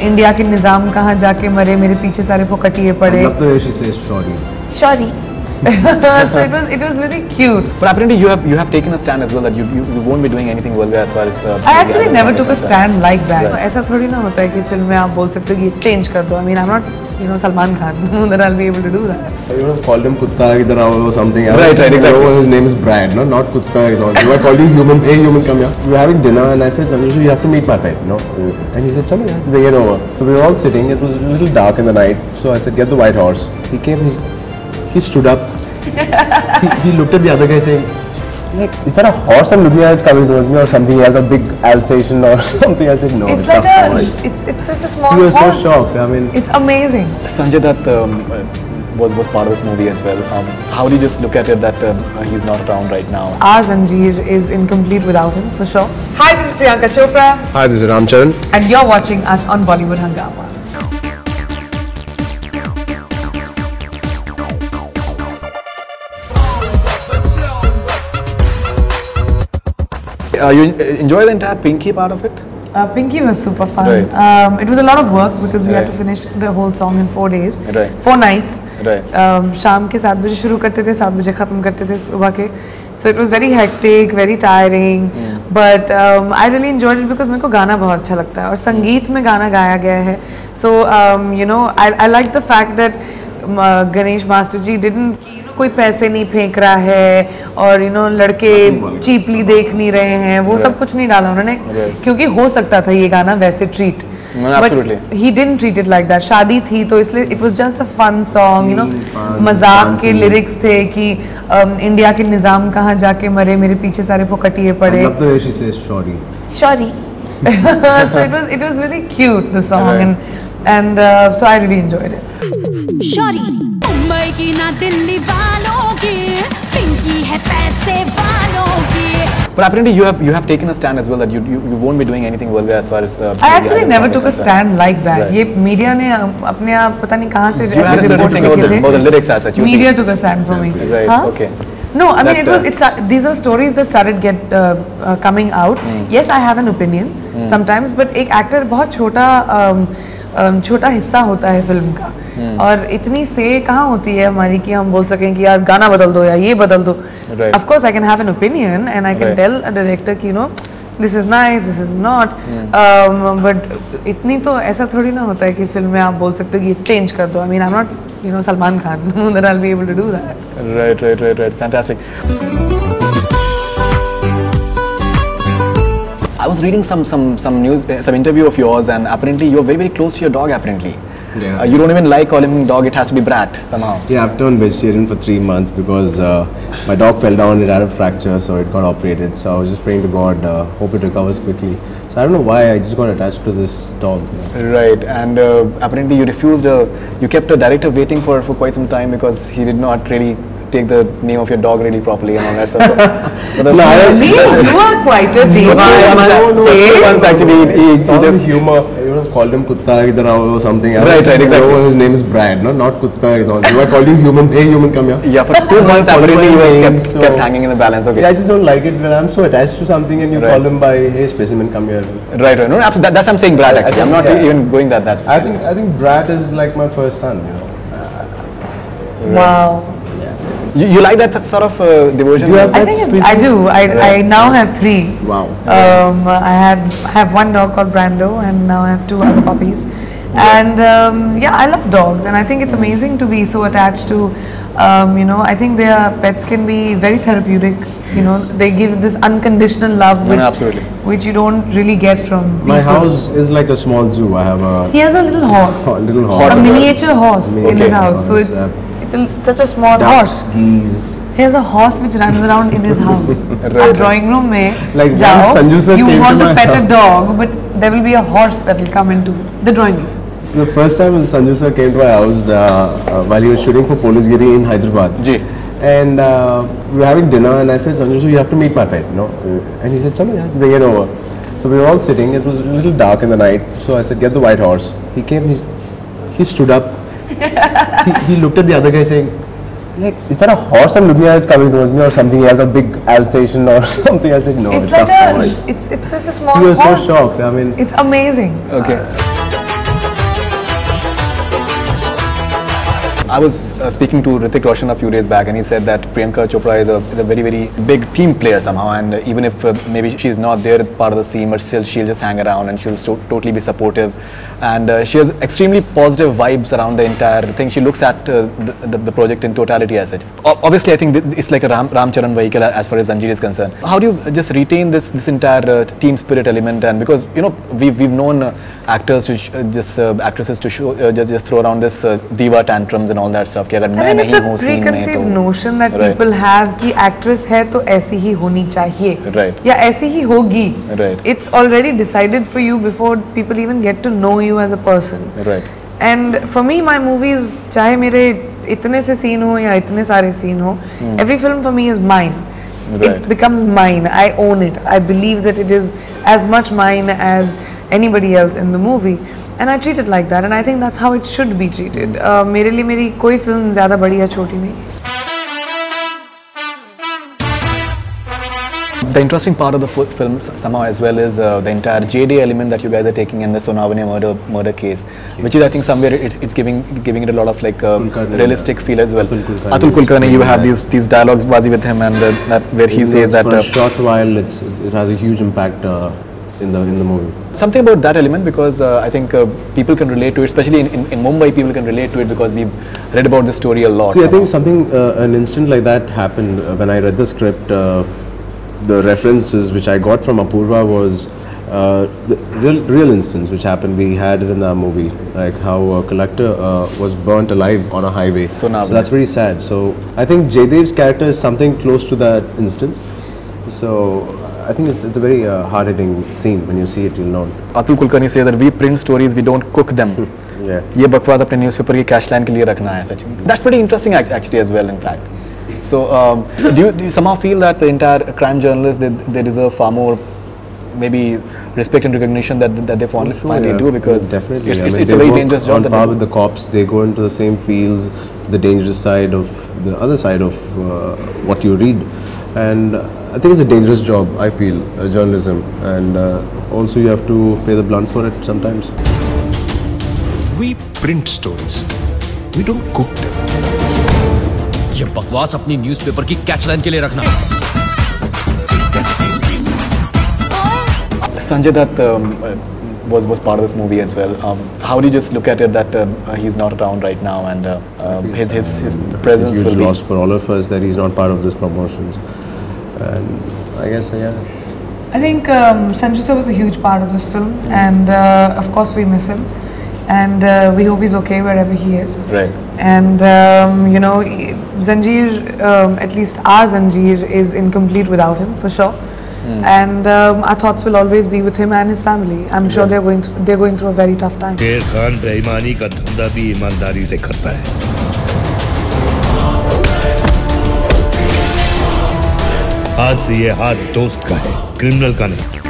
India के निजाम कहाँ जाके मरे, मेरे पीछे सारे फुकटिए पड़े. I love the way she says sorry. Sorry. So it was really cute. But apparently you have taken a stand as well that you won't be doing anything vulgar as far as. I actually never took a stand like that. Right. ऐसा थोड़ी ना होता है कि film में आप बोल सकते हो कि ये change कर दो. I mean, I'm not, Salman Khan, that I'll be able to do that. You called him Kutta idhar aao or something. Right, exactly. His name is Brad, no, not Kutta. I called him human. Hey, human, come here. We were having dinner, and I said, Sanjay, you have to meet my pet, And he said, Chalo, yeah, bring it over. So we were all sitting. It was a little dark in the night. So I said, get the white horse. He came. He stood up. he looked at the other guy saying, like, is that a horse I'm looking at coming towards me or something else, a big Alsatian or something? I said, no, it's like a horse. It's such a small He was horse. so shocked. I mean, it's amazing. Sanjay Dutt was part of this movie as well. How do you just look at it that he's not around right now? Our Zanjeer is incomplete without him, for sure. Hi, this is Priyanka Chopra. hi, this is Ramcharan. And you're watching us on Bollywood Hungama. You enjoy the entire Pinky part of it? Pinky was super fun. Right. It was a lot of work because we had Right. to finish the whole song in 4 days, Right. 4 nights. Right. शाम के 7 बजे शुरू करते थे, 7 बजे ख़त्म करते थे सुबह के. So it was very hectic, very tiring, but I really enjoyed it because मेरे को गाना बहुत अच्छा लगता है और संगीत में गाना गाया गया है. So I like the fact that Ganesh Master ji didn't कोई पैसे नहीं फेंक रहा है और लड़के चीपली देख नहीं रहे हैं, वो सब कुछ नहीं डाला उन्होंने, क्योंकि हो सकता था ये गाना वैसे treat, but he didn't treat it like that. शादी थी तो इसलिए it was just a fun song, मजाक के लिरिक्स थे कि इंडिया के निजाम कहाँ जाके मरे, मेरे पीछे सारे फुकटिए पड़े. I love the way she says sorry. Sorry. So it was really cute, the song, and so I really enjoyed it. Sorry. Mumbai की ना दिल्ली वालों की, पिंकी है पैसे वालों की. But apparently you have taken a stand as well that you won't be doing anything vulgar as far as. I actually never took a stand like that. ये media ने अपने आप पता नहीं कहाँ से You had a certain thing about the lyrics as such. Media took a stand for me. Right. Huh? Okay. No, I mean these are stories that started coming out. Yes, I have an opinion sometimes, but एक actor बहुत छोटा हिस्सा होता है film का, और इतनी से कहाँ होती है हमारी कि हम बोल सकें कि यार गाना बदल दो या ये बदल दो. Of course I can have an opinion and I can tell a director कि this is nice, this is not, but इतनी तो ऐसा थोड़ी ना होता है कि फिल्म में आप बोल सकते हो कि ये चेंज कर दो. I mean, I'm not Salman Khan, that I'll be able to do that. Right. Fantastic. I was reading some news, some interview of yours, and apparently you're very close to your dog. Apparently, yeah. You don't even like calling him dog. It has to be Brat somehow. Yeah, I've turned vegetarian for 3 months because my dog fell down. It had a fracture, so it got operated. So I was just praying to God, hope it recovers quickly. So I don't know why I just got attached to this dog. Right, and apparently you refused. You kept a director waiting for quite some time because he did not really take the name of your dog really properly and all that stuff. So, You are quite a diva, I must say. Once actually, he just humor. Called him Kutta idhar aao or something else. Right, exactly. His name is Brad, no, not Kutta. I called him human. Hey, human, come here. Yeah, for 2 months apparently he was kept hanging in the balance. Okay. Yeah, I just don't like it when I'm so attached to something and you call him by, hey, specimen, come here. Right. No, that's I'm saying Brad actually. I'm not even going that specific. I think Brad is like my first son. Wow. You like that sort of devotion? I think I do. I now have 3. Wow. I have 1 dog called Brando, and now I have 2 other puppies. And I love dogs, and I think it's amazing to be so attached to. I think their pets can be very therapeutic. They give this unconditional love, which you don't really get from people. My house is like a small zoo. I have a. He has a little horse. A little horse. A miniature horse in his house. So it's such a small horse. Geese. He has a horse which runs around in his house. Right. Drawing room में Like जाओ, Sanju sir you came want to to my pet a house. dog, but there will be a horse that will come into the drawing room. The first time Sanju sir came to my house while he was shooting for Police Giri in Hyderabad. Ji. And we were having dinner, and I said, Sanju sir, you have to meet my pet, And he said, Chalo, yeah, bring it over. So we were all sitting. It was a little dark in the night. So I said, get the white horse. He came. He stood up. he looked at the other guy saying, like, is that a horse I'm looking at coming towards me or something else, a big Alsatian or something? I said, no, it's like a horse. It's such a small He was horse. so shocked. I mean, it's amazing. Okay. I was speaking to Hrithik Roshan a few days back, and he said that Priyanka Chopra is a very, very big team player somehow, and even if maybe she's not there part of the scene, but still she'll just hang around and she'll totally be supportive, and she has extremely positive vibes around the entire thing. She looks at the project in totality as such. Obviously, I think it's like a Ram Charan vehicle as far as Zanjeer is concerned. How do you just retain this entire team spirit element? And because we've known actors actresses to show just throw around this diva tantrums and all that stuff. कि अगर मैं नहीं हूँ scene में तो preconceived notion that people have कि actress है तो ऐसी ही होनी चाहिए, right? या ऐसी ही होगी, right? It's already decided for you before people even get to know you as a person, right? And for me, my movies, चाहे मेरे इतने से scene हो या इतने सारे scene हो, every film for me is mine. Right. It becomes mine. I own it. I believe that it is as much mine as anybody else in the movie, and I treat it like that, and I think that's how it should be treated. मेरे लिए मेरी कोई film ज़्यादा बड़ी या छोटी नहीं. The interesting part of the film somehow as well is the entire JD element that you guys are taking in the Sonavani murder case, which is I think somewhere it's giving it a lot of like realistic feel as well. Atul Kulkarni, you have these dialogues bazi with him, and that where he says that for a short while it has a huge impact in the movie. Something about that element, because I think people can relate to it, especially in Mumbai. People can relate to it because we've read about this story a lot. See, I think something an instant like that happened when I read the script. The references which I got from Apurva was the real instance which happened. We had it in our movie, like how a collector was burnt alive on a highway. So that's very sad. So I think Jaydev's character is something close to that instance. So I think it's a very hard-hitting scene. When you see it, you'll know. Atul Kulkarni says that we print stories, we don't cook them. Yeah. ये बकवास अपने newspaper की cash line के लिए रखना है सच. That's pretty interesting actually as well, in fact. So do you somehow feel that the entire crime journalists they deserve far more maybe respect and recognition that they finally do, because definitely it's a very dangerous job. On par with the cops, they go into the same fields, the dangerous side of the other side of what you read, and I think it's a dangerous job. I feel journalism, and also you have to pay the blunt for it sometimes. We print stories. We don't cook them. ये बकवास अपनी newspaper की catch line के लिए रखना. Sanjay Dutt was part of this movie as well. How do you just look at it that he's not around right now, and his presence will be loss for all of us that he's not part of this promotions, and I guess I think Sanjay sir was a huge part of this film, and of course we miss him, and we hope he's okay wherever he is. Right. And Zanjeer, at least our Zanjeer, is incomplete without him for sure. And our thoughts will always be with him and his family. I'm sure they're going through a very tough time. शेर खान बेईमानी का धंधा भी ईमानदारी से करता है. आज से ये हाथ दोस्त का है, क्रिमिनल का नहीं.